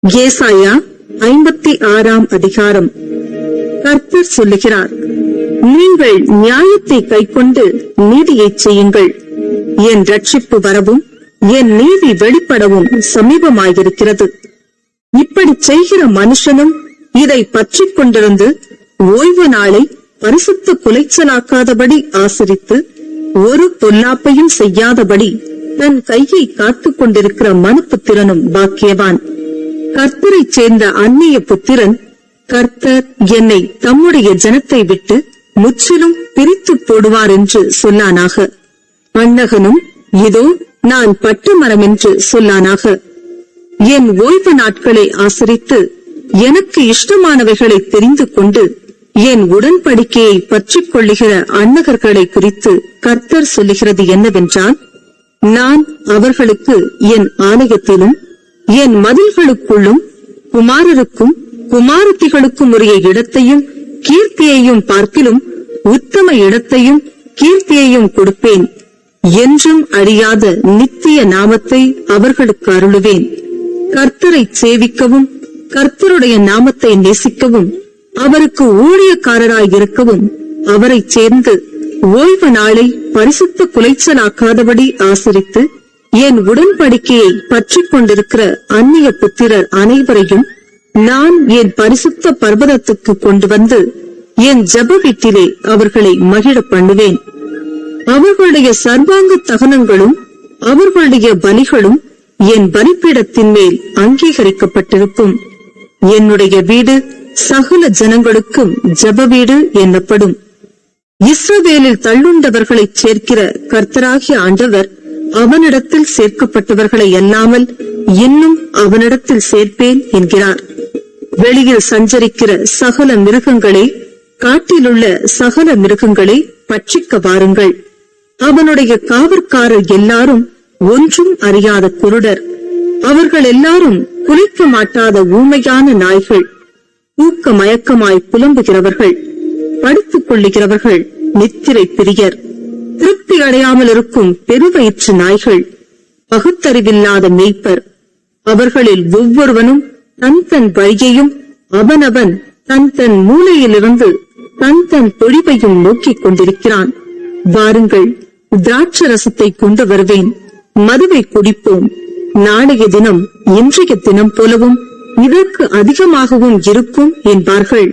ஏசாயா 56 அதிகாரம். கர்த்தர் சொல்லுகிறார், நீங்கள் நியாயத்தை கைக்கொண்டு நீதியைச் செய்யுங்கள். என் ரட்சிப்பு வரவும் என் நீதி வெளிப்படவும் சமீபமாயிருக்கிறது. இப்படி செய்கிற மனுஷனும் இதை பற்றிக் கொண்டிருந்து ஓய்வு நாளை பரிசுத்த குலைச்சலாக்காதபடி ஆசரித்து ஒரு பொல்லாப்பையும் செய்யாதபடி தன் கையை காத்துக் கொண்டிருக்கிற மனுப்புத்திரனும் பாக்கியவான். கர்த்தரை சேர்ந்த அந்நிய புத்திரன், கர்த்தர் என்னை தம்முடைய ஜனத்தை விட்டு முற்றிலும் பிரித்து போடுவார் என்று சொல்லானாக. அண்ணகனும், இதோ நான் பட்டுமரம் என்று சொல்லானாக. என் ஓய்வு நாட்களை ஆசரித்து எனக்கு இஷ்டமானவைகளை தெரிந்து கொண்டு என் உடன்படிக்கையை பற்றிக் கொள்ளுகிற அண்ணகர்களை குறித்து கர்த்தர் சொல்லுகிறது என்னவென்றால், நான் அவர்களுக்கு என் ஆலயத்திலும் என் மதில்களுக்குள்ளும் குமாரருக்கும் குமாரத்திகளுக்கும் உரிய இடத்தையும் கீர்த்தியையும் பார்க்கிலும் உத்தம இடத்தையும் கீர்த்தியையும் கொடுப்பேன். என்றும் அழியாத நித்திய நாமத்தை அவர்களுக்கு அருளுவேன். கர்த்தரை சேவிக்கவும் கர்த்தருடைய நாமத்தை நேசிக்கவும் அவருக்கு ஊழியக்காரராயிருக்கவும் அவரை சேர்ந்து ஓய்வு நாளை பரிசுத்த குலைச்சலாக்காதபடி ஆசரித்து என் உடன்படிக்கையை பற்றிக் கொண்டிருக்கிற அந்நிய புத்திரர் அனைவரையும் நான் என் பரிசுத்த பர்வதத்துக்கு கொண்டு வந்து என் ஜெப வீட்டிலே அவர்களை மகிழ பண்ணுவேன். அவர்களுடைய சர்வாங்க தகனங்களும் அவர்களுடைய பலிகளும் என் பலிபீடத்தின் மேல் அங்கீகரிக்கப்பட்டிருக்கும். என்னுடைய வீடு சகல ஜனங்களுக்கும் ஜெப வீடு என்னப்படும். இஸ்ரவேலில் தள்ளுண்டவர்களை சேர்க்கிற கர்த்தராகிய ஆண்டவர் அவனிடத்தில் சேர்க்கப்பட்டவர்களை அல்லாமல் இன்னும் அவனிடத்தில் சேர்ப்பேன் என்கிறார். வெளியில் சஞ்சரிக்கிற சகல மிருகங்களே, காட்டிலுள்ள சகல மிருகங்களே, பட்சிக்க வாருங்கள். அவனுடைய காவற்காரர் எல்லாரும் ஒன்றும் அறியாத குருடர். அவர்கள் எல்லாரும் குலைக்க மாட்டாத ஊமையான நாய்கள். ஊக்க மயக்கமாய் புலம்புகிறவர்கள், படுத்துக் கொள்ளுகிறவர்கள், நித்திரை பிரியர், திருப்தி அடையாமல் இருக்கும் பெருவயிற்று நாய்கள், பகுத்தறிவில்லாத மேய்ப்பர். அவர்களில் ஒவ்வொருவனும் தன் தன் வழியையும் அவனவன் தன் தன் மூலையிலிருந்து தன் தன் பொழிவையும் நோக்கிக் கொண்டிருக்கிறான். வாருங்கள், திராட்சரசத்தை கொண்டு வருவேன், மதுவை குடிப்போம். நாளைய தினம் இன்றைய தினம் போலவும் இதற்கு அதிகமாகவும் இருக்கும் என்பார்கள்.